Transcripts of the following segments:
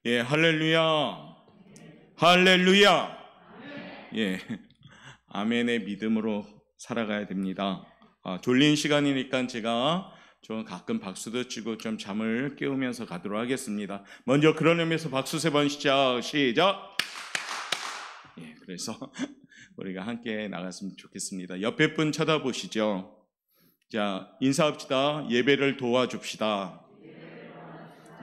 예, 할렐루야. 할렐루야. 예, 아멘의 믿음으로 살아가야 됩니다. 졸린 시간이니까 제가 좀 가끔 박수도 치고 좀 잠을 깨우면서 가도록 하겠습니다. 먼저 그런 의미에서 박수 3번 시작. 예, 그래서 우리가 함께 나갔으면 좋겠습니다. 옆에 분 쳐다보시죠. 자, 인사합시다. 예배를 도와줍시다.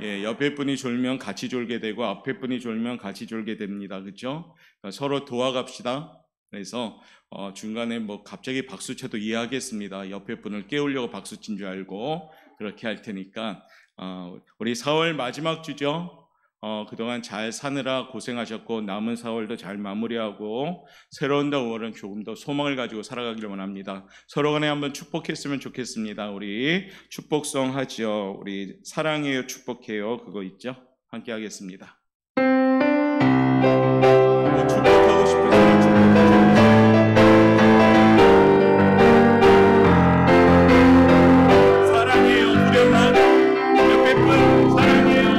예, 옆에 분이 졸면 같이 졸게 되고 앞에 분이 졸면 같이 졸게 됩니다. 그렇죠? 그러니까 서로 도와갑시다. 그래서 중간에 뭐 갑자기 박수 쳐도 이해하겠습니다. 옆에 분을 깨우려고 박수 친 줄 알고 그렇게 할 테니까 우리 4월 마지막 주죠. 그동안 잘 사느라 고생하셨고 남은 4월도 잘 마무리하고 새로운 5월은 조금 더 소망을 가지고 살아가기를 원합니다. 서로 간에 한번 축복했으면 좋겠습니다. 우리 축복송 하죠. 우리 사랑해요 축복해요 그거 있죠? 함께 하겠습니다. 축복하고 싶은 사람 축복하죠. 사랑해요 후렴만 옆에 분 사랑해요.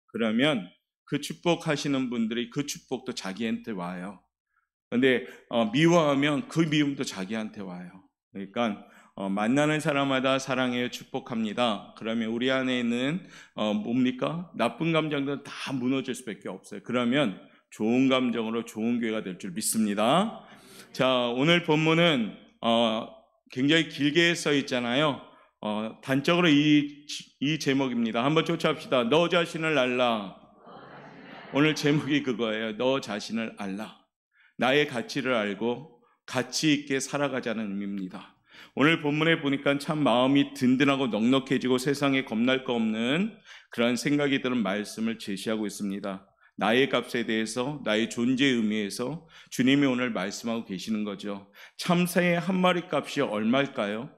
그러면 그 축복하시는 분들이 그 축복도 자기한테 와요. 근데 미워하면 그 미움도 자기한테 와요. 그러니까 만나는 사람마다 사랑해요 축복합니다. 그러면 우리 안에 있는 뭡니까? 나쁜 감정들은 다 무너질 수밖에 없어요. 그러면 좋은 감정으로 좋은 교회가 될 줄 믿습니다. 자, 오늘 본문은 굉장히 길게 써 있잖아요. 단적으로 이 제목입니다. 한번 쫓아합시다. 너 자신을 알라. 오늘 제목이 그거예요. 너 자신을 알라. 나의 가치를 알고 가치 있게 살아가자는 의미입니다. 오늘 본문에 보니까 참 마음이 든든하고 넉넉해지고 세상에 겁날 거 없는 그런 생각이 드는 말씀을 제시하고 있습니다. 나의 값에 대해서, 나의 존재의 의미에서 주님이 오늘 말씀하고 계시는 거죠. 참새의 한 마리 값이 얼마일까요?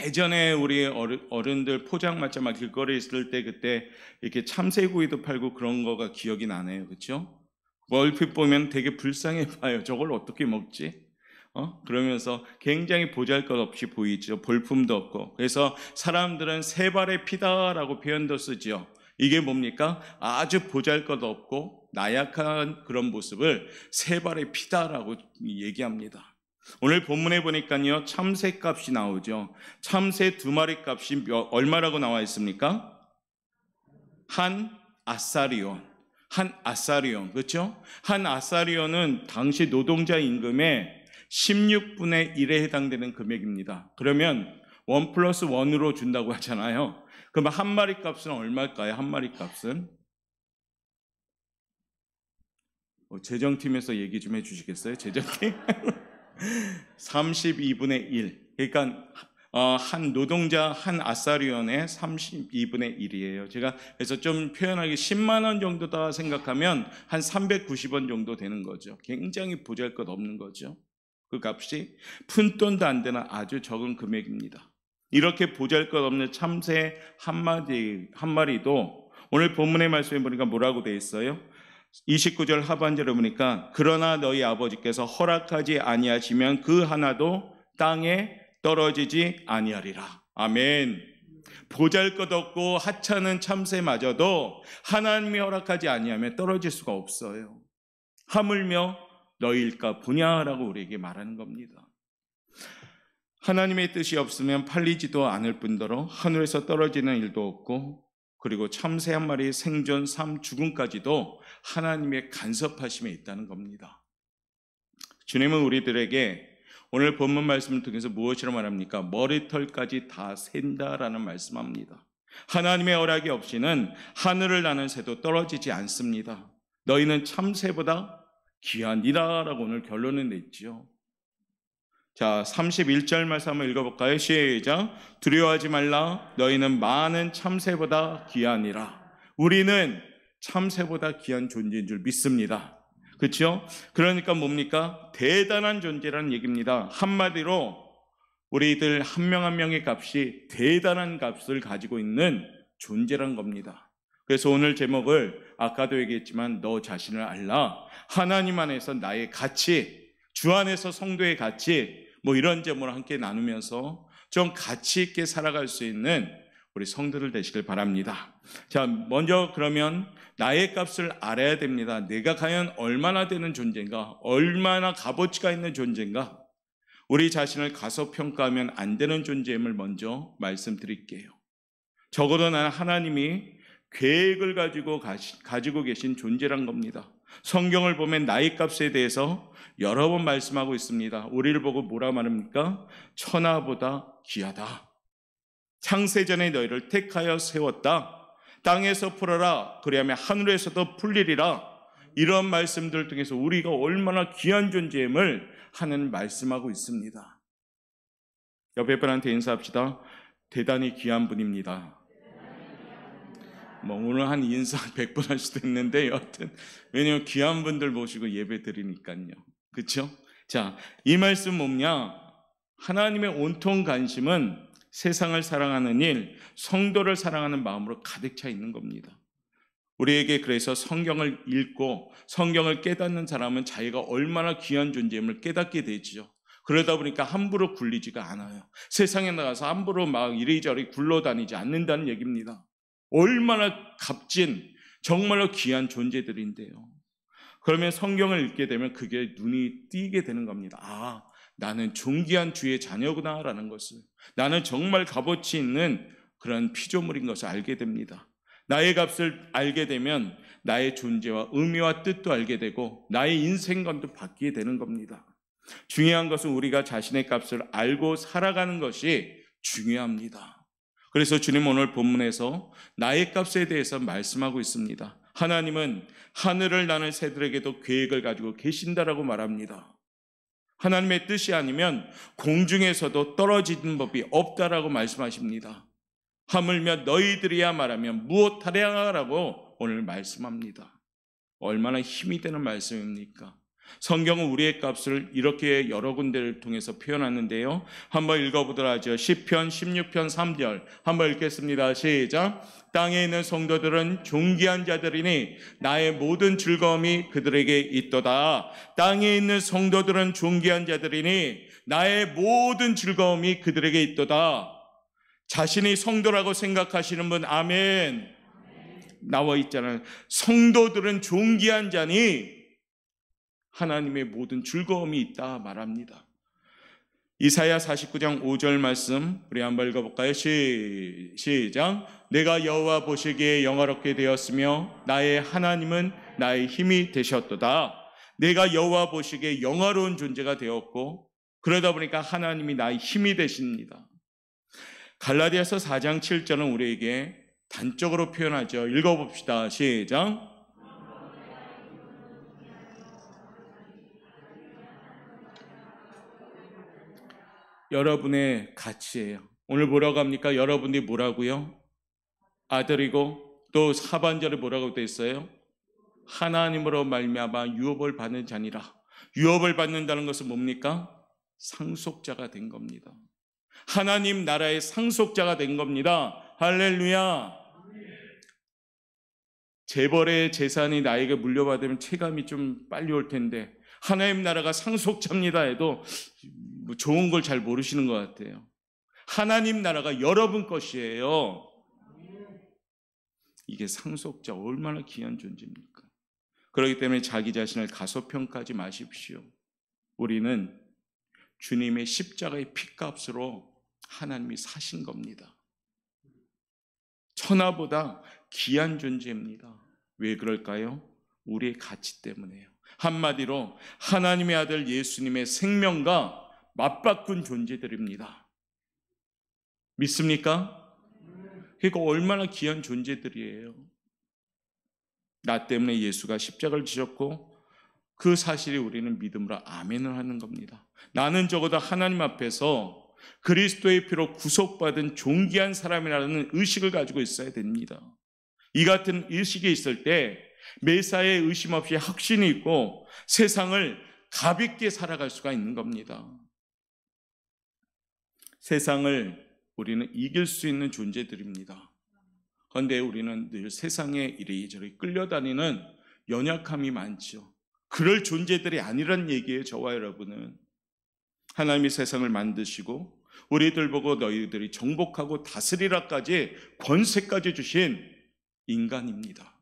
예전에 우리 어른들 포장마차 막 길거리에 있을 때 그때 이렇게 참새구이도 팔고 그런 거가 기억이 나네요. 그렇죠? 얼핏 보면 되게 불쌍해 봐요. 저걸 어떻게 먹지? 그러면서 굉장히 보잘것없이 보이죠. 볼품도 없고. 그래서 사람들은 세 발의 피다라고 표현도 쓰죠. 이게 뭡니까? 아주 보잘것없고 나약한 그런 모습을 세 발의 피다라고 얘기합니다. 오늘 본문에 보니까요 참새 값이 나오죠. 참새 2마리 값이 얼마라고 나와 있습니까? 한 아사리온. 한 아사리온, 그렇죠? 한 아사리온은 당시 노동자 임금의 16분의 1에 해당되는 금액입니다. 그러면 1+1으로 준다고 하잖아요. 그럼 한 마리 값은 얼마일까요? 한 마리 값은? 재정팀에서 얘기 좀 해주시겠어요? 재정팀? 32분의 1. 그러니까 한 노동자 한 아사리온의 32분의 1이에요. 제가 그래서 좀 표현하기 10만 원 정도다 생각하면 한 390원 정도 되는 거죠. 굉장히 보잘것없는 거죠. 그 값이 푼돈도 안 되는 아주 적은 금액입니다. 이렇게 보잘것없는 참새 한 마리도 오늘 본문의 말씀에 보니까 뭐라고 돼 있어요? 29절 하반절에 보니까 그러나 너희 아버지께서 허락하지 아니하시면 그 하나도 땅에 떨어지지 아니하리라. 아멘. 보잘것없고 하찮은 참새마저도 하나님이 허락하지 아니하면 떨어질 수가 없어요. 하물며 너희일까 보냐라고 우리에게 말하는 겁니다. 하나님의 뜻이 없으면 팔리지도 않을 뿐더러 하늘에서 떨어지는 일도 없고, 그리고 참새 한 마리의 생존, 삶, 죽음까지도 하나님의 간섭하심에 있다는 겁니다. 주님은 우리들에게 오늘 본문 말씀을 통해서 무엇이라 말합니까? 머리털까지 다 센다라는 말씀합니다. 하나님의 허락이 없이는 하늘을 나는 새도 떨어지지 않습니다. 너희는 참새보다 귀하니라 라고 오늘 결론을 냈지요. 자, 31절 말씀 한번 읽어볼까요? 시작. 두려워하지 말라. 너희는 많은 참새보다 귀하니라. 우리는 참새보다 귀한 존재인 줄 믿습니다. 그렇죠? 그러니까 뭡니까? 대단한 존재라는 얘기입니다. 한마디로 우리들 한 명 한 명의 값이 대단한 값을 가지고 있는 존재란 겁니다. 그래서 오늘 제목을 아까도 얘기했지만 너 자신을 알라. 하나님 안에서 나의 가치, 주 안에서 성도의 가치, 이런 점으로 함께 나누면서 좀 가치 있게 살아갈 수 있는 우리 성도들 되시길 바랍니다. 자, 먼저 그러면 나의 값을 알아야 됩니다. 내가 과연 얼마나 되는 존재인가? 얼마나 값어치가 있는 존재인가? 우리 자신을 가소평가하면 안 되는 존재임을 먼저 말씀드릴게요. 적어도 나는 하나님이 계획을 가지고 계신 존재란 겁니다. 성경을 보면 나의 값에 대해서 여러 번 말씀하고 있습니다. 우리를 보고 뭐라 말합니까? 천하보다 귀하다. 창세전에 너희를 택하여 세웠다. 땅에서 풀어라. 그리하면 하늘에서도 풀리리라. 이런 말씀들을 통해서 우리가 얼마나 귀한 존재임을 하는 말씀하고 있습니다. 옆에 분한테 인사합시다. 대단히 귀한 분입니다. 오늘 한 인사 100번 할 수도 있는데 여하튼 왜냐면 귀한 분들 모시고 예배 드리니까요. 그렇죠? 자, 이 말씀 뭐냐? 하나님의 온통 관심은 세상을 사랑하는 일, 성도를 사랑하는 마음으로 가득 차 있는 겁니다. 우리에게 그래서 성경을 읽고 성경을 깨닫는 사람은 자기가 얼마나 귀한 존재임을 깨닫게 되지요. 그러다 보니까 함부로 굴리지가 않아요. 세상에 나가서 함부로 막 이리저리 굴러다니지 않는다는 얘기입니다. 얼마나 값진 정말로 귀한 존재들인데요. 그러면 성경을 읽게 되면 그게 눈이 띄게 되는 겁니다. 아, 나는 존귀한 주의 자녀구나 라는 것을, 나는 정말 값어치 있는 그런 피조물인 것을 알게 됩니다. 나의 값을 알게 되면 나의 존재와 의미와 뜻도 알게 되고 나의 인생관도 바뀌게 되는 겁니다. 중요한 것은 우리가 자신의 값을 알고 살아가는 것이 중요합니다. 그래서 주님 오늘 본문에서 나의 값에 대해서 말씀하고 있습니다. 하나님은 하늘을 나는 새들에게도 계획을 가지고 계신다라고 말합니다. 하나님의 뜻이 아니면 공중에서도 떨어지는 법이 없다라고 말씀하십니다. 하물며 너희들이야 말하면 무엇하랴라고 오늘 말씀합니다. 얼마나 힘이 되는 말씀입니까? 성경은 우리의 값을 이렇게 여러 군데를 통해서 표현하는데요. 한번 읽어보도록 하죠. 시편 16편 3절 한번 읽겠습니다. 시작. 땅에 있는 성도들은 존귀한 자들이니 나의 모든 즐거움이 그들에게 있도다. 땅에 있는 성도들은 존귀한 자들이니 나의 모든 즐거움이 그들에게 있도다. 자신이 성도라고 생각하시는 분 아멘. 나와 있잖아요. 성도들은 존귀한 자니 하나님의 모든 즐거움이 있다 말합니다. 이사야 49장 5절 말씀 우리 한번 읽어볼까요? 시작. 내가 여호와 보시기에 영화롭게 되었으며 나의 하나님은 나의 힘이 되셨도다. 내가 여호와 보시기에 영화로운 존재가 되었고 그러다 보니까 하나님이 나의 힘이 되십니다. 갈라디아서 4장 7절은 우리에게 단적으로 표현하죠. 읽어봅시다. 시작. 여러분의 가치예요. 오늘 뭐라고 합니까? 여러분들이 뭐라고요? 아들이고 또 하반절에 뭐라고 돼 있어요? 하나님으로 말미암아 유업을 받는 자니라. 유업을 받는다는 것은 뭡니까? 상속자가 된 겁니다. 하나님 나라의 상속자가 된 겁니다. 할렐루야. 재벌의 재산이 나에게 물려받으면 체감이 좀 빨리 올 텐데 하나님 나라가 상속자입니다 해도 좋은 걸 잘 모르시는 것 같아요. 하나님 나라가 여러분 것이에요. 이게 상속자 얼마나 귀한 존재입니까? 그렇기 때문에 자기 자신을 가소평가하지 마십시오. 우리는 주님의 십자가의 피값으로 하나님이 사신 겁니다. 천하보다 귀한 존재입니다. 왜 그럴까요? 우리의 가치 때문에요. 한마디로 하나님의 아들 예수님의 생명과 맞바꾼 존재들입니다. 믿습니까? 그러니까 얼마나 귀한 존재들이에요. 나 때문에 예수가 십자가를 지셨고 그 사실이 우리는 믿음으로 아멘을 하는 겁니다. 나는 적어도 하나님 앞에서 그리스도의 피로 구속받은 존귀한 사람이라는 의식을 가지고 있어야 됩니다. 이 같은 의식이 있을 때 매사에 의심 없이 확신이 있고 세상을 가볍게 살아갈 수가 있는 겁니다. 세상을 우리는 이길 수 있는 존재들입니다. 그런데 우리는 늘 세상에 이리저리 끌려다니는 연약함이 많죠. 그럴 존재들이 아니란 얘기예요. 저와 여러분은 하나님이 세상을 만드시고 우리들 보고 너희들이 정복하고 다스리라까지 권세까지 주신 인간입니다.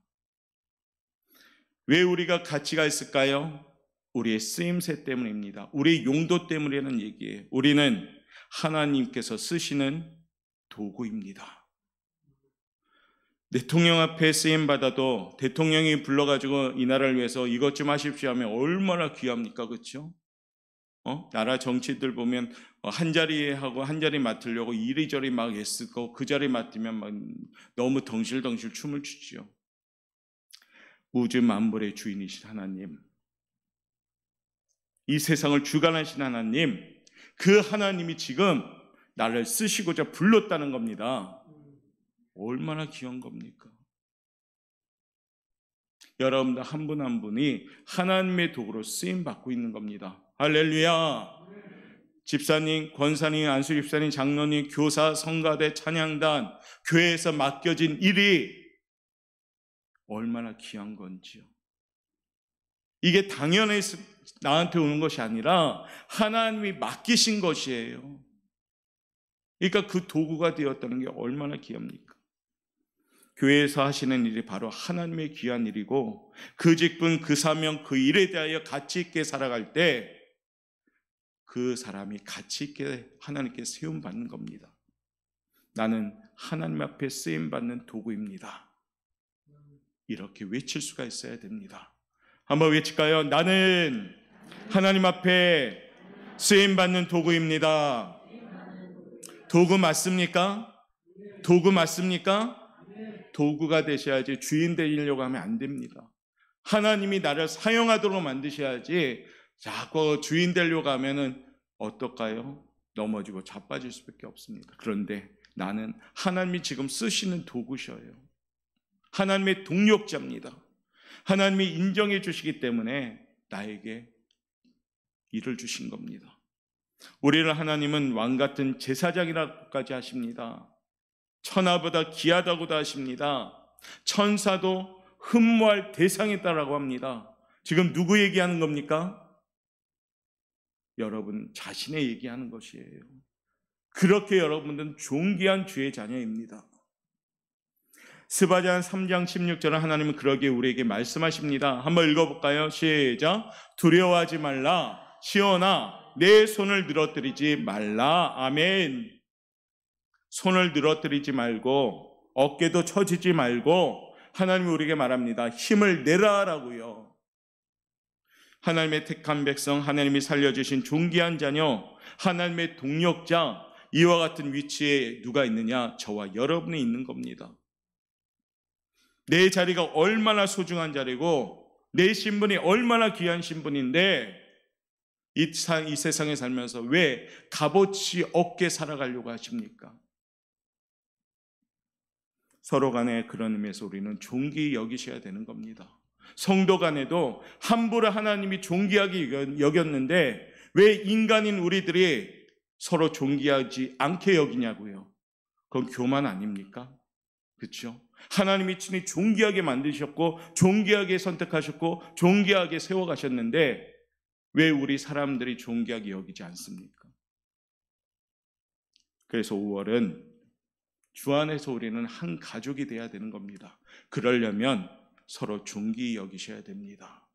왜 우리가 가치가 있을까요? 우리의 쓰임새 때문입니다. 우리의 용도 때문이라는 얘기예요. 우리는 하나님께서 쓰시는 도구입니다. 대통령 앞에 쓰임받아도 대통령이 불러가지고 이 나라를 위해서 이것 좀 하십시오 하면 얼마나 귀합니까? 그렇죠? 나라 정치들 보면 한 자리 하고 한 자리 맡으려고 이리저리 막 애쓰고 그 자리 맡으면 막 너무 덩실덩실 춤을 추죠. 우주 만물의 주인이신 하나님, 이 세상을 주관하신 하나님, 그 하나님이 지금 나를 쓰시고자 불렀다는 겁니다. 얼마나 귀한 겁니까? 여러분들 한 분 한 분이 하나님의 도구로 쓰임받고 있는 겁니다. 할렐루야. 집사님, 권사님, 안수집사님, 장로님, 교사, 성가대, 찬양단, 교회에서 맡겨진 일이 얼마나 귀한 건지요. 이게 당연히 나한테 오는 것이 아니라 하나님이 맡기신 것이에요. 그러니까 그 도구가 되었다는 게 얼마나 귀합니까? 교회에서 하시는 일이 바로 하나님의 귀한 일이고 그 직분, 그 사명, 그 일에 대하여 가치 있게 살아갈 때 그 사람이 가치 있게 하나님께 세움받는 겁니다. 나는 하나님 앞에 쓰임받는 도구입니다. 이렇게 외칠 수가 있어야 됩니다. 한번 외칠까요? 나는 하나님 앞에 쓰임받는 도구입니다. 도구 맞습니까? 도구 맞습니까? 도구가 되셔야지 주인 되려고 하면 안 됩니다. 하나님이 나를 사용하도록 만드셔야지 자꾸 주인 되려고 하면은 어떨까요? 넘어지고 자빠질 수밖에 없습니다. 그런데 나는 하나님이 지금 쓰시는 도구셔요. 하나님의 동력자입니다. 하나님이 인정해 주시기 때문에 나에게 일을 주신 겁니다. 우리를 하나님은 왕 같은 제사장이라고까지 하십니다. 천하보다 귀하다고도 하십니다. 천사도 흠모할 대상이다라고 합니다. 지금 누구 얘기하는 겁니까? 여러분 자신의 얘기하는 것이에요. 그렇게 여러분들은 존귀한 주의 자녀입니다. 스바랴 3장 16절은 하나님은 그러기에 우리에게 말씀하십니다. 한번 읽어볼까요? 시작. 두려워하지 말라. 시온아 내 손을 늘어뜨리지 말라. 아멘. 손을 늘어뜨리지 말고 어깨도 처지지 말고 하나님이 우리에게 말합니다. 힘을 내라라고요. 하나님의 택한 백성, 하나님이 살려주신 존귀한 자녀, 하나님의 동력자, 이와 같은 위치에 누가 있느냐? 저와 여러분이 있는 겁니다. 내 자리가 얼마나 소중한 자리고 내 신분이 얼마나 귀한 신분인데 이 세상에 살면서 왜 값어치 없게 살아가려고 하십니까? 서로 간에 그런 의미에서 우리는 존귀히 여기셔야 되는 겁니다. 성도 간에도 함부로 하나님이 존귀하게 여겼는데 왜 인간인 우리들이 서로 존귀하지 않게 여기냐고요. 그건 교만 아닙니까? 그렇죠? 하나님이 친히 존귀하게 만드셨고 존귀하게 선택하셨고 존귀하게 세워가셨는데 왜 우리 사람들이 존귀하게 여기지 않습니까? 그래서 5월은 주 안에서 우리는 한 가족이 돼야 되는 겁니다. 그러려면 서로 존귀히 여기셔야 됩니다.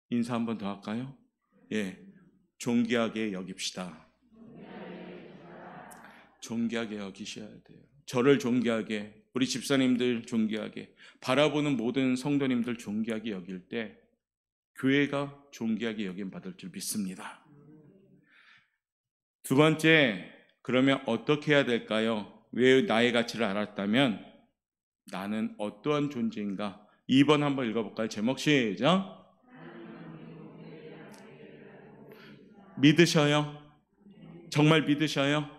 인사 한 번 더 할까요? 존귀하게 여깁시다. 존귀하게 여기셔야 돼요. 저를 존귀하게, 우리 집사님들 존귀하게, 바라보는 모든 성도님들 존귀하게 여길 때 교회가 존귀하게 여김받을 줄 믿습니다. 두 번째, 그러면 어떻게 해야 될까요? 왜 나의 가치를 알았다면 나는 어떠한 존재인가? 2번 한번 읽어볼까요? 제목 시작. 믿으셔요? 정말 믿으셔요?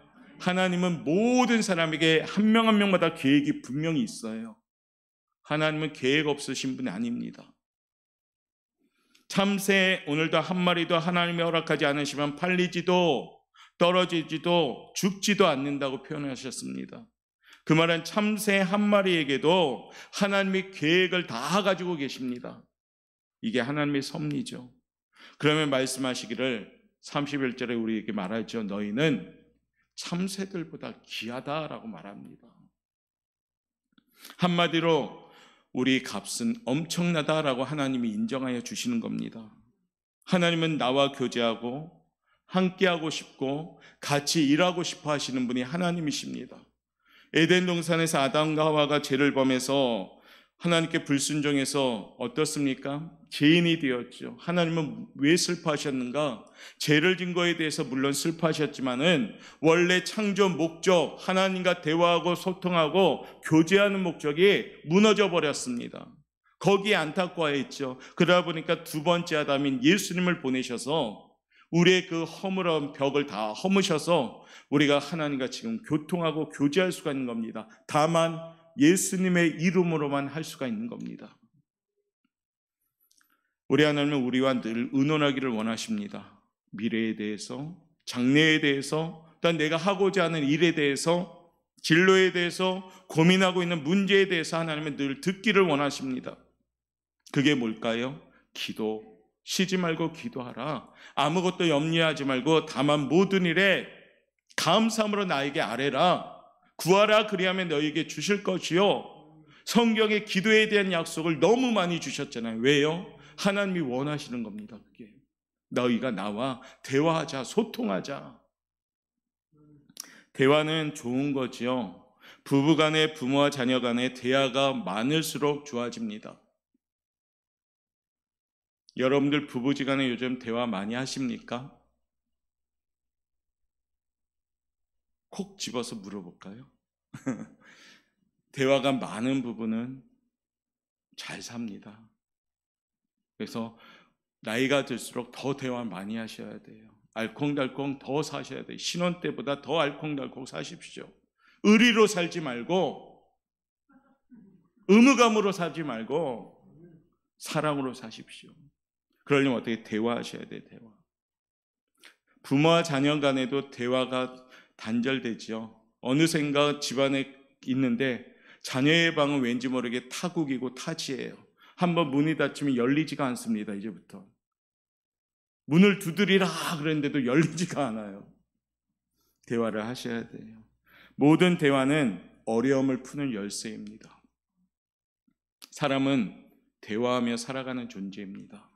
하나님은 모든 사람에게 한 명 한 명마다 계획이 분명히 있어요. 하나님은 계획 없으신 분이 아닙니다. 참새 오늘도 한 마리도 하나님이 허락하지 않으시면 팔리지도 떨어지지도 죽지도 않는다고 표현하셨습니다. 그 말은 참새 한 마리에게도 하나님이 계획을 다 가지고 계십니다. 이게 하나님의 섭리죠. 그러면 말씀하시기를 31절에 우리에게 말하죠. 너희는 참새들보다 귀하다라고 말합니다. 한마디로 우리 값은 엄청나다라고 하나님이 인정하여 주시는 겁니다. 하나님은 나와 교제하고 함께하고 싶고 같이 일하고 싶어 하시는 분이 하나님이십니다. 에덴 동산에서 아담과 하와가 죄를 범해서 하나님께 불순종해서 어떻습니까? 죄인이 되었죠. 하나님은 왜 슬퍼하셨는가? 죄를 진 거에 대해서 물론 슬퍼하셨지만은 원래 창조 목적, 하나님과 대화하고 소통하고 교제하는 목적이 무너져 버렸습니다. 거기에 안타까워했죠. 그러다 보니까 두 번째 아담인 예수님을 보내셔서 우리의 그 허물은 벽을 다 허무셔서 우리가 하나님과 지금 교통하고 교제할 수가 있는 겁니다. 다만 예수님의 이름으로만 할 수가 있는 겁니다. 우리 하나님은 우리와 늘 의논하기를 원하십니다. 미래에 대해서, 장래에 대해서, 또 내가 하고자 하는 일에 대해서, 진로에 대해서, 고민하고 있는 문제에 대해서 하나님은 늘 듣기를 원하십니다. 그게 뭘까요? 기도. 쉬지 말고 기도하라. 아무것도 염려하지 말고 다만 모든 일에 감사함으로 나에게 아뢰라. 구하라. 그리하면 너에게 주실 것이요. 성경에 기도에 대한 약속을 너무 많이 주셨잖아요. 왜요? 하나님이 원하시는 겁니다. 그게 너희가 나와 대화하자, 소통하자. 대화는 좋은 거지요. 부부간에, 부모와 자녀 간에 대화가 많을수록 좋아집니다. 여러분들 부부지간에 요즘 대화 많이 하십니까? 콕 집어서 물어볼까요? 대화가 많은 부부는 잘 삽니다. 그래서 나이가 들수록 더 대화 많이 하셔야 돼요. 알콩달콩 더 사셔야 돼요. 신혼 때보다 더 알콩달콩 사십시오. 의리로 살지 말고, 의무감으로 살지 말고 사랑으로 사십시오. 그러려면 어떻게 대화하셔야 돼요. 대화. 부모와 자녀 간에도 대화가 단절되죠. 어느샌가 집안에 있는데 자녀의 방은 왠지 모르게 타국이고 타지예요. 한번 문이 닫히면 열리지가 않습니다. 이제부터 문을 두드리라 그랬는데도 열리지가 않아요. 대화를 하셔야 돼요. 모든 대화는 어려움을 푸는 열쇠입니다. 사람은 대화하며 살아가는 존재입니다.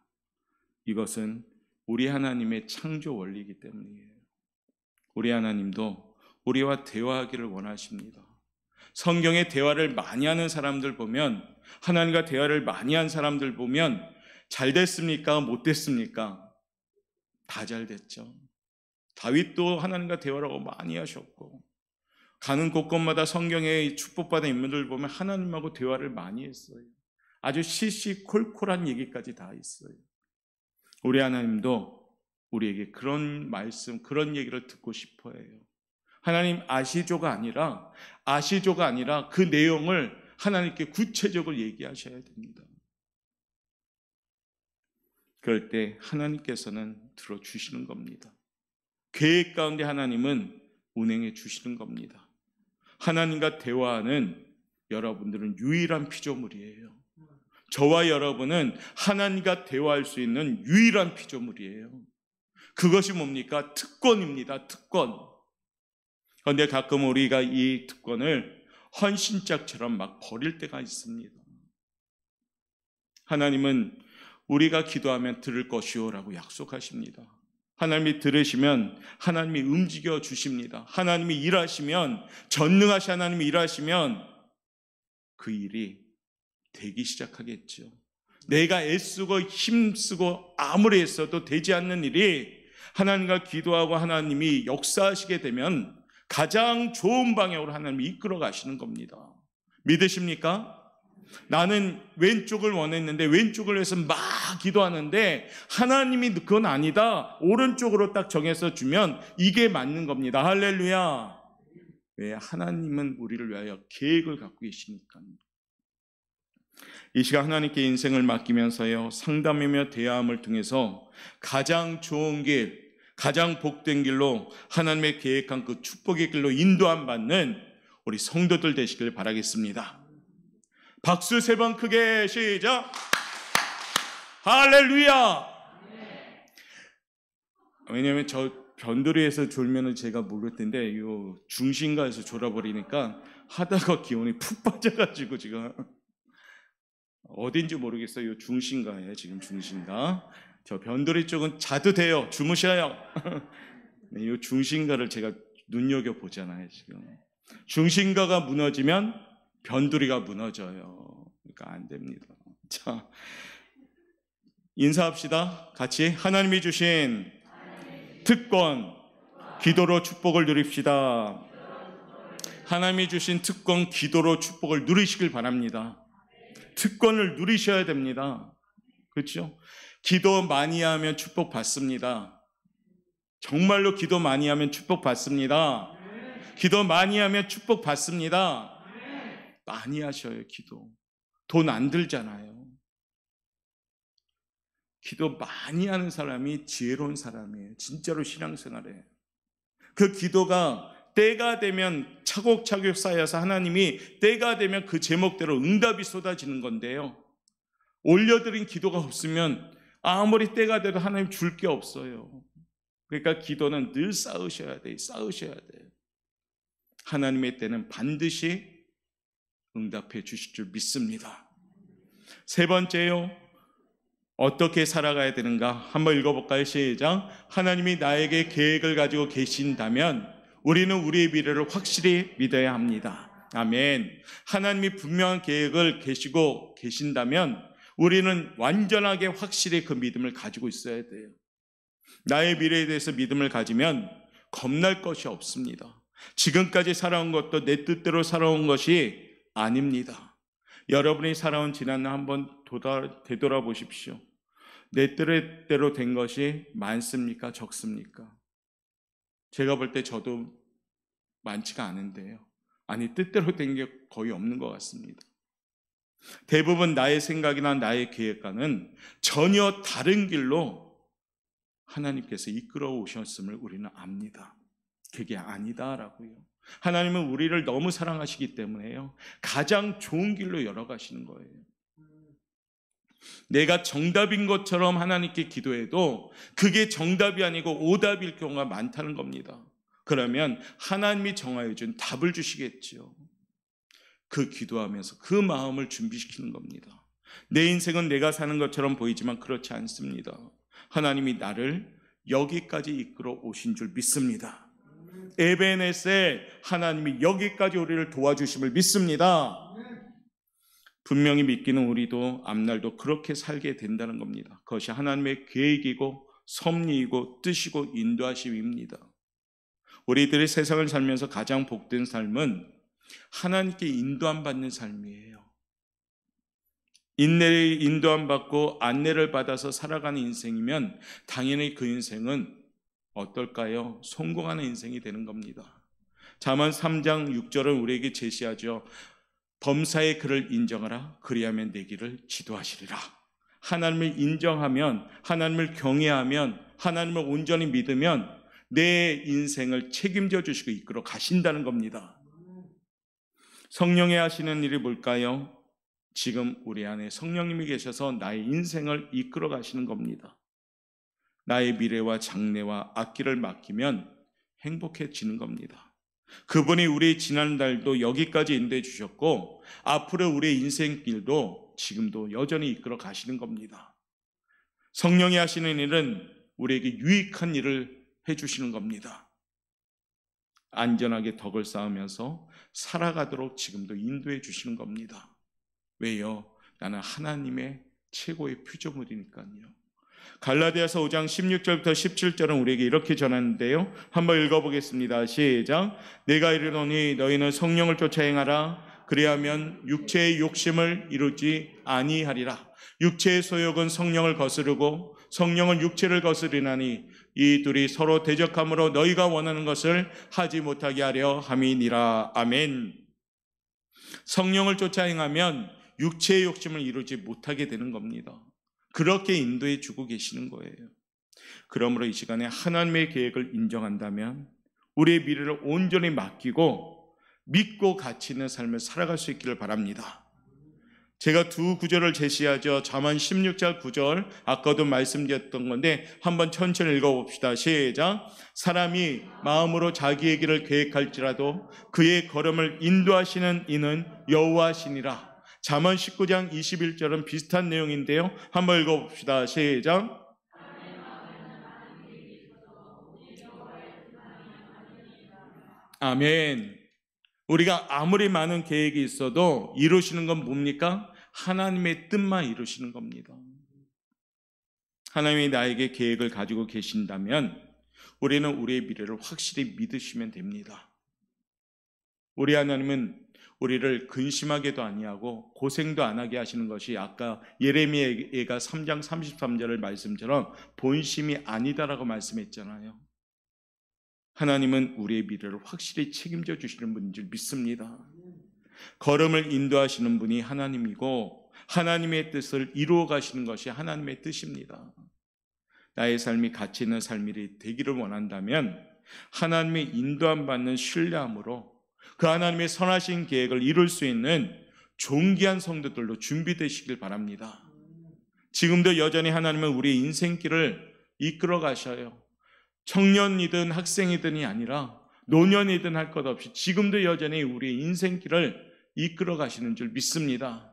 이것은 우리 하나님의 창조 원리이기 때문이에요. 우리 하나님도 우리와 대화하기를 원하십니다. 성경에 대화를 많이 하는 사람들 보면, 하나님과 대화를 많이 한 사람들 보면 잘 됐습니까? 못 됐습니까? 다 잘 됐죠. 다윗도 하나님과 대화를 많이 하셨고, 가는 곳곳마다 성경에 축복받은 인물들 보면 하나님하고 대화를 많이 했어요. 아주 시시콜콜한 얘기까지 다 있어요. 우리 하나님도 우리에게 그런 말씀, 그런 얘기를 듣고 싶어 해요. 하나님 아시조가 아니라 그 내용을 하나님께 구체적으로 얘기하셔야 됩니다. 그럴 때 하나님께서는 들어주시는 겁니다. 계획 가운데 하나님은 운행해 주시는 겁니다. 하나님과 대화하는 여러분들은 유일한 피조물이에요. 저와 여러분은 하나님과 대화할 수 있는 유일한 피조물이에요. 그것이 뭡니까? 특권입니다. 특권. 그런데 가끔 우리가 이 특권을 헌신짝처럼 막 버릴 때가 있습니다. 하나님은 우리가 기도하면 들을 것이오라고 약속하십니다. 하나님이 들으시면 하나님이 움직여 주십니다. 하나님이 일하시면, 전능하신 하나님이 일하시면 그 일이 되기 시작하겠죠. 내가 애쓰고 힘쓰고 아무리 애써도 되지 않는 일이 하나님과 기도하고 하나님이 역사하시게 되면 가장 좋은 방향으로 하나님이 이끌어 가시는 겁니다. 믿으십니까? 나는 왼쪽을 원했는데 왼쪽을 위해서 막 기도하는데 하나님이 그건 아니다, 오른쪽으로 딱 정해서 주면 이게 맞는 겁니다. 할렐루야. 왜? 하나님은 우리를 위하여 계획을 갖고 계시니까. 이 시간 하나님께 인생을 맡기면서요, 상담이며 대화함을 통해서 가장 좋은 길, 가장 복된 길로 하나님의 계획한 그 축복의 길로 인도함 받는 우리 성도들 되시길 바라겠습니다. 박수 3번 크게 시작. 할렐루야. 왜냐하면 저 변두리에서 졸면은 제가 모를 텐데 요 중심가에서 졸아버리니까 하다가 기운이 푹 빠져가지고 지금 어딘지 모르겠어요. 요 중심가에 지금 중심가. 저 변두리 쪽은 자도 돼요. 주무셔요. 요 중심가를 제가 눈여겨 보잖아요. 지금 중심가가 무너지면 변두리가 무너져요. 그러니까 안 됩니다. 자, 인사합시다. 같이 하나님이 주신 특권, 기도로 축복을 누립시다. 하나님이 주신 특권, 기도로 축복을 누리시길 바랍니다. 특권을 누리셔야 됩니다. 그렇죠? 기도 많이 하면 축복 받습니다. 정말로 기도 많이 하면 축복 받습니다. 기도 많이 하면 축복 받습니다. 많이 하셔요. 기도. 돈 안 들잖아요. 기도 많이 하는 사람이 지혜로운 사람이에요. 진짜로 신앙생활에. 그 기도가 때가 되면 차곡차곡 쌓여서 하나님이 때가 되면 그 제목대로 응답이 쏟아지는 건데요. 올려드린 기도가 없으면 아무리 때가 돼도 하나님 줄 게 없어요. 그러니까 기도는 늘 쌓으셔야 돼요. 쌓으셔야 돼요. 하나님의 때는 반드시 응답해 주실 줄 믿습니다. 3번째요. 어떻게 살아가야 되는가? 한번 읽어볼까요? 시작. 하나님이 나에게 계획을 가지고 계신다면 우리는 우리의 미래를 확실히 믿어야 합니다. 아멘. 하나님이 분명한 계획을 계시고 계신다면 우리는 완전하게 확실히 그 믿음을 가지고 있어야 돼요. 나의 미래에 대해서 믿음을 가지면 겁날 것이 없습니다. 지금까지 살아온 것도 내 뜻대로 살아온 것이 아닙니다. 여러분이 살아온 지난날 한번 되돌아보십시오. 내 뜻대로 된 것이 많습니까? 적습니까? 제가 볼 때 저도 많지가 않은데요. 아니, 뜻대로 된 게 거의 없는 것 같습니다. 대부분 나의 생각이나 나의 계획과는 전혀 다른 길로 하나님께서 이끌어 오셨음을 우리는 압니다. 그게 아니다라고요. 하나님은 우리를 너무 사랑하시기 때문에요, 가장 좋은 길로 열어가시는 거예요. 내가 정답인 것처럼 하나님께 기도해도 그게 정답이 아니고 오답일 경우가 많다는 겁니다. 그러면 하나님이 정하여 준 답을 주시겠죠. 그 기도하면서 그 마음을 준비시키는 겁니다. 내 인생은 내가 사는 것처럼 보이지만 그렇지 않습니다. 하나님이 나를 여기까지 이끌어 오신 줄 믿습니다. 에베네셀, 하나님이 여기까지 우리를 도와주심을 믿습니다. 분명히 믿기는 우리도 앞날도 그렇게 살게 된다는 겁니다. 그것이 하나님의 계획이고 섭리이고 뜻이고 인도하심입니다. 우리들이 세상을 살면서 가장 복된 삶은 하나님께 인도함 받는 삶이에요. 인도함 받고 안내를 받아서 살아가는 인생이면 당연히 그 인생은 어떨까요? 성공하는 인생이 되는 겁니다. 잠언 3장 6절은 우리에게 제시하죠. 범사의 그를 인정하라. 그리하면 내 길을 지도하시리라. 하나님을 인정하면, 하나님을 경외하면, 하나님을 온전히 믿으면 내 인생을 책임져 주시고 이끌어 가신다는 겁니다. 성령이 하시는 일이 뭘까요? 지금 우리 안에 성령님이 계셔서 나의 인생을 이끌어 가시는 겁니다. 나의 미래와 장래와 앞길을 맡기면 행복해지는 겁니다. 그분이 우리 지난달도 여기까지 인도해 주셨고 앞으로 우리의 인생길도 지금도 여전히 이끌어 가시는 겁니다. 성령이 하시는 일은 우리에게 유익한 일을 해주시는 겁니다. 안전하게 덕을 쌓으면서 살아가도록 지금도 인도해 주시는 겁니다. 왜요? 나는 하나님의 최고의 피조물이니까요. 갈라디아서 5장 16절부터 17절은 우리에게 이렇게 전하는데요. 한번 읽어보겠습니다. 시작. 내가 이르노니 너희는 성령을 쫓아 행하라. 그리하면 육체의 욕심을 이루지 아니하리라. 육체의 소욕은 성령을 거스르고 성령은 육체를 거스리나니 이 둘이 서로 대적함으로 너희가 원하는 것을 하지 못하게 하려 함이니라. 아멘. 성령을 쫓아 행하면 육체의 욕심을 이루지 못하게 되는 겁니다. 그렇게 인도해 주고 계시는 거예요. 그러므로 이 시간에 하나님의 계획을 인정한다면 우리의 미래를 온전히 맡기고 믿고 가치 있는 삶을 살아갈 수 있기를 바랍니다. 제가 두 구절을 제시하죠. 잠언 16장 9절, 아까도 말씀드렸던 건데 한번 천천히 읽어봅시다. 시작. 사람이 마음으로 자기의 길을 계획할지라도 그의 걸음을 인도하시는 이는 여호와시니라. 잠언 19장 21절은 비슷한 내용인데요. 한번 읽어봅시다. 시작. 아멘. 우리가 아무리 많은 계획이 있어도 이루시는 건 뭡니까? 하나님의 뜻만 이루시는 겁니다. 하나님이 나에게 계획을 가지고 계신다면 우리는 우리의 미래를 확실히 믿으시면 됩니다. 우리 하나님은 우리를 근심하게도 아니하고 고생도 안 하게 하시는 것이 아까 예레미야가 3장 33절의 말씀처럼 본심이 아니다라고 말씀했잖아요. 하나님은 우리의 미래를 확실히 책임져 주시는 분인 줄 믿습니다. 걸음을 인도하시는 분이 하나님이고 하나님의 뜻을 이루어 가시는 것이 하나님의 뜻입니다. 나의 삶이 가치 있는 삶이 되기를 원한다면 하나님의 인도함 받는 신뢰함으로 그 하나님의 선하신 계획을 이룰 수 있는 존귀한 성도들로 준비되시길 바랍니다. 지금도 여전히 하나님은 우리의 인생길을 이끌어 가셔요. 청년이든 학생이든이 아니라 노년이든 할 것 없이 지금도 여전히 우리의 인생길을 이끌어 가시는 줄 믿습니다.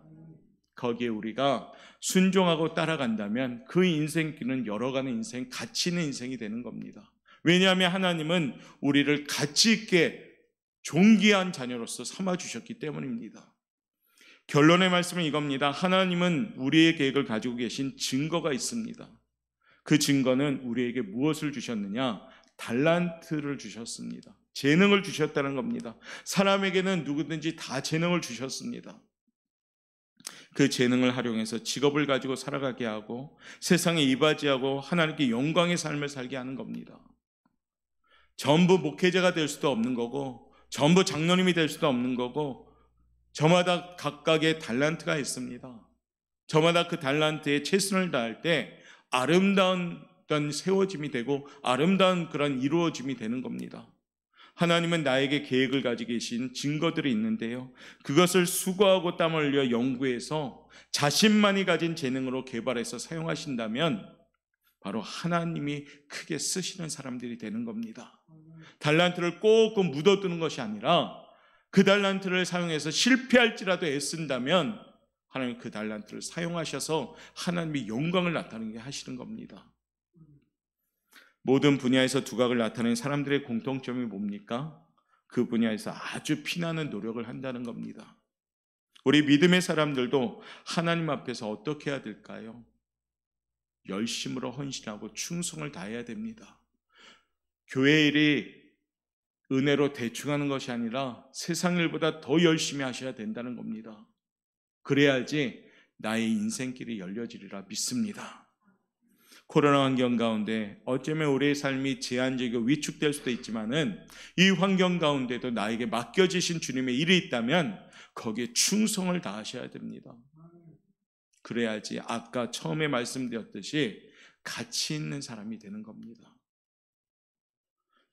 거기에 우리가 순종하고 따라간다면 그 인생길은 열어가는 인생, 가치 있는 인생이 되는 겁니다. 왜냐하면 하나님은 우리를 가치 있게 존귀한 자녀로서 삼아주셨기 때문입니다. 결론의 말씀은 이겁니다. 하나님은 우리의 계획을 가지고 계신 증거가 있습니다. 그 증거는 우리에게 무엇을 주셨느냐? 달란트를 주셨습니다. 재능을 주셨다는 겁니다. 사람에게는 누구든지 다 재능을 주셨습니다. 그 재능을 활용해서 직업을 가지고 살아가게 하고 세상에 이바지하고 하나님께 영광의 삶을 살게 하는 겁니다. 전부 목회자가 될 수도 없는 거고 전부 장로님이 될 수도 없는 거고 저마다 각각의 달란트가 있습니다. 저마다 그 달란트에 최선을 다할 때 아름다운 세워짐이 되고 아름다운 그런 이루어짐이 되는 겁니다. 하나님은 나에게 계획을 가지고 계신 증거들이 있는데요. 그것을 수고하고 땀 흘려 연구해서 자신만이 가진 재능으로 개발해서 사용하신다면 바로 하나님이 크게 쓰시는 사람들이 되는 겁니다. 달란트를 꼭 묻어두는 것이 아니라 그 달란트를 사용해서 실패할지라도 애쓴다면 하나님 그 달란트를 사용하셔서 하나님의 영광을 나타내게 하시는 겁니다. 모든 분야에서 두각을 나타내는 사람들의 공통점이 뭡니까? 그 분야에서 아주 피나는 노력을 한다는 겁니다. 우리 믿음의 사람들도 하나님 앞에서 어떻게 해야 될까요? 열심으로 헌신하고 충성을 다해야 됩니다. 교회 일이 은혜로 대충 하는 것이 아니라 세상 일보다 더 열심히 하셔야 된다는 겁니다. 그래야지 나의 인생길이 열려지리라 믿습니다. 코로나 환경 가운데 어쩌면 우리의 삶이 제한적이고 위축될 수도 있지만은 이 환경 가운데도 나에게 맡겨지신 주님의 일이 있다면 거기에 충성을 다하셔야 됩니다. 그래야지 아까 처음에 말씀드렸듯이 가치 있는 사람이 되는 겁니다.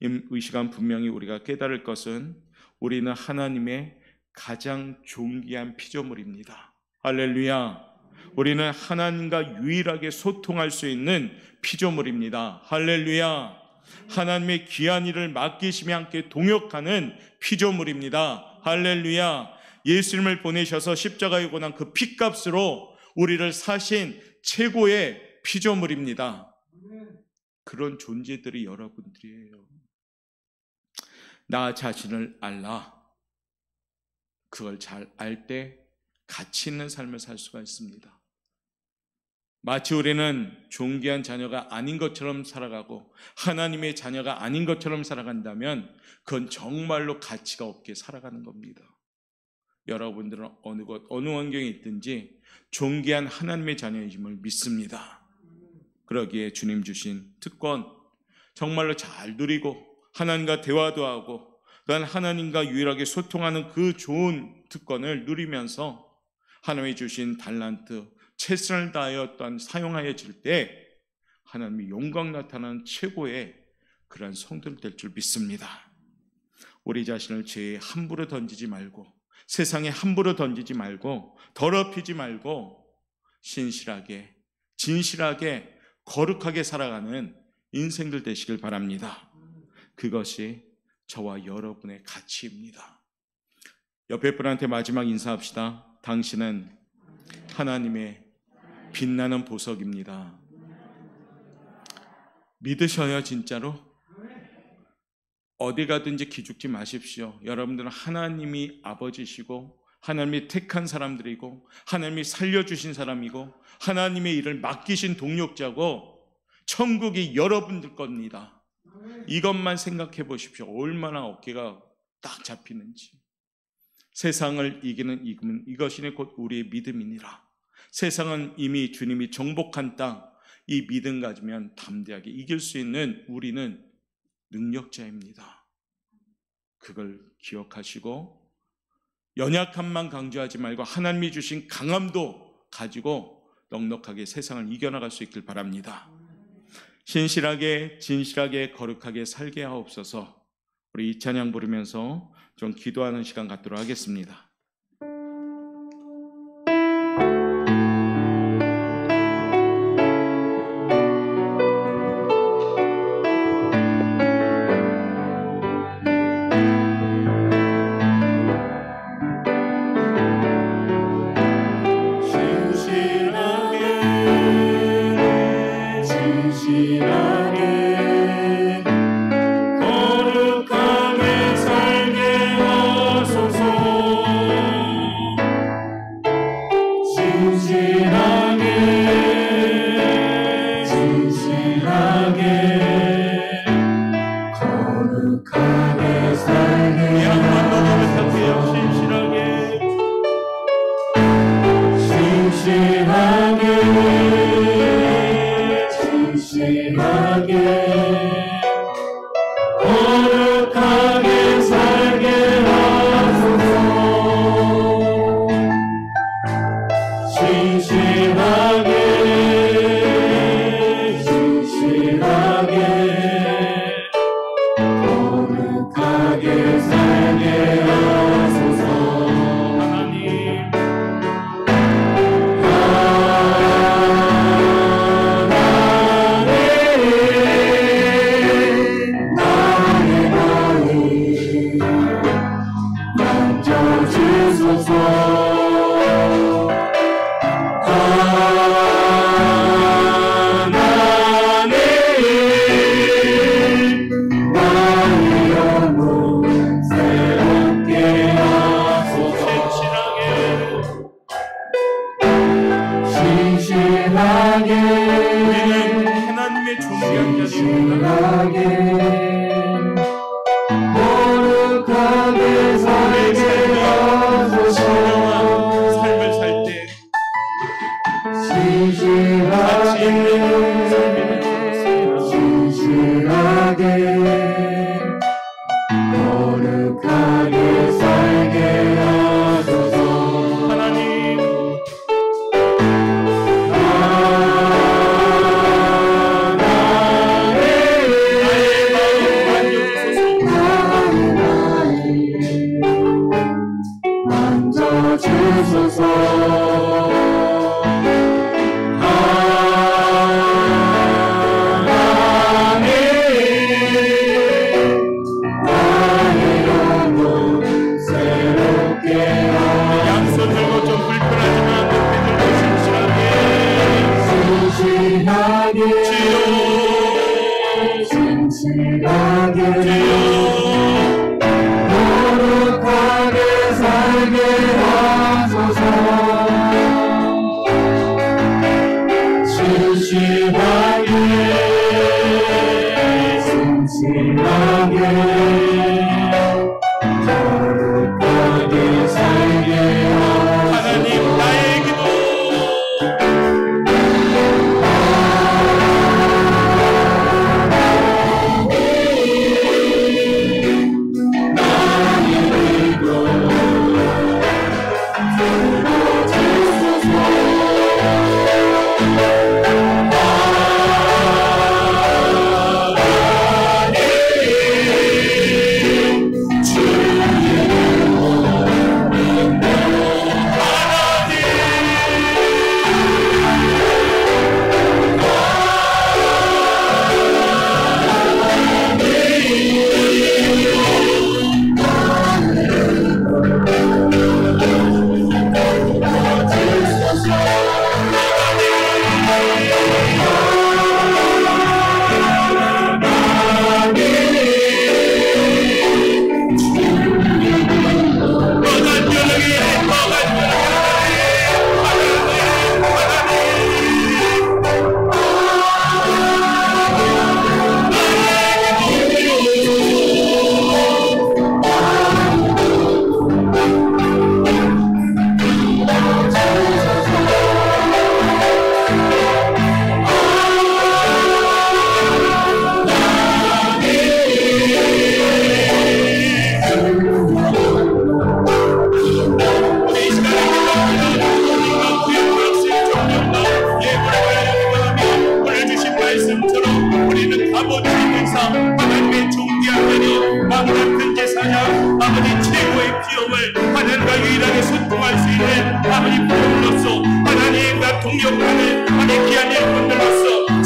이 시간 분명히 우리가 깨달을 것은 우리는 하나님의 가장 존귀한 피조물입니다. 할렐루야. 우리는 하나님과 유일하게 소통할 수 있는 피조물입니다. 할렐루야. 하나님의 귀한 일을 맡기시며 함께 동역하는 피조물입니다. 할렐루야. 예수님을 보내셔서 십자가에 고난 그 피값으로 우리를 사신 최고의 피조물입니다. 그런 존재들이 여러분들이에요. 나 자신을 알라. 그걸 잘 알 때 가치 있는 삶을 살 수가 있습니다. 마치 우리는 존귀한 자녀가 아닌 것처럼 살아가고 하나님의 자녀가 아닌 것처럼 살아간다면 그건 정말로 가치가 없게 살아가는 겁니다. 여러분들은 어느 곳 어느 환경에 있든지 존귀한 하나님의 자녀임을 믿습니다. 그러기에 주님 주신 특권 정말로 잘 누리고 하나님과 대화도 하고 또한 하나님과 유일하게 소통하는 그 좋은 특권을 누리면서 하나님이 주신 달란트 최선을 다하여 또한 사용하여질 때 하나님이 영광 나타나는 최고의 그러한 성도들 될 줄 믿습니다. 우리 자신을 죄에 함부로 던지지 말고 세상에 함부로 던지지 말고 더럽히지 말고 신실하게 진실하게 거룩하게 살아가는 인생들 되시길 바랍니다. 그것이 저와 여러분의 가치입니다. 옆에 분한테 마지막 인사합시다. 당신은 하나님의 빛나는 보석입니다. 믿으셔요, 진짜로? 어디 가든지 기죽지 마십시오. 여러분들은 하나님이 아버지시고 하나님이 택한 사람들이고 하나님이 살려주신 사람이고 하나님의 일을 맡기신 동력자고 천국이 여러분들 겁니다. 이것만 생각해 보십시오. 얼마나 어깨가 딱 잡히는지. 세상을 이기는 이것이 곧 우리의 믿음이니라. 세상은 이미 주님이 정복한 땅, 이 믿음 가지면 담대하게 이길 수 있는 우리는 능력자입니다. 그걸 기억하시고 연약함만 강조하지 말고 하나님이 주신 강함도 가지고 넉넉하게 세상을 이겨나갈 수 있길 바랍니다. 신실하게 진실하게 거룩하게 살게 하옵소서. 우리 이 찬양 부르면서 좀 기도하는 시간 갖도록 하겠습니다.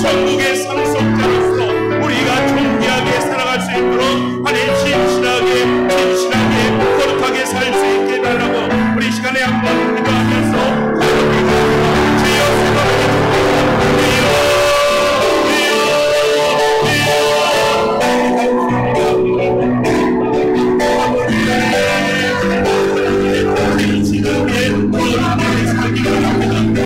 천리자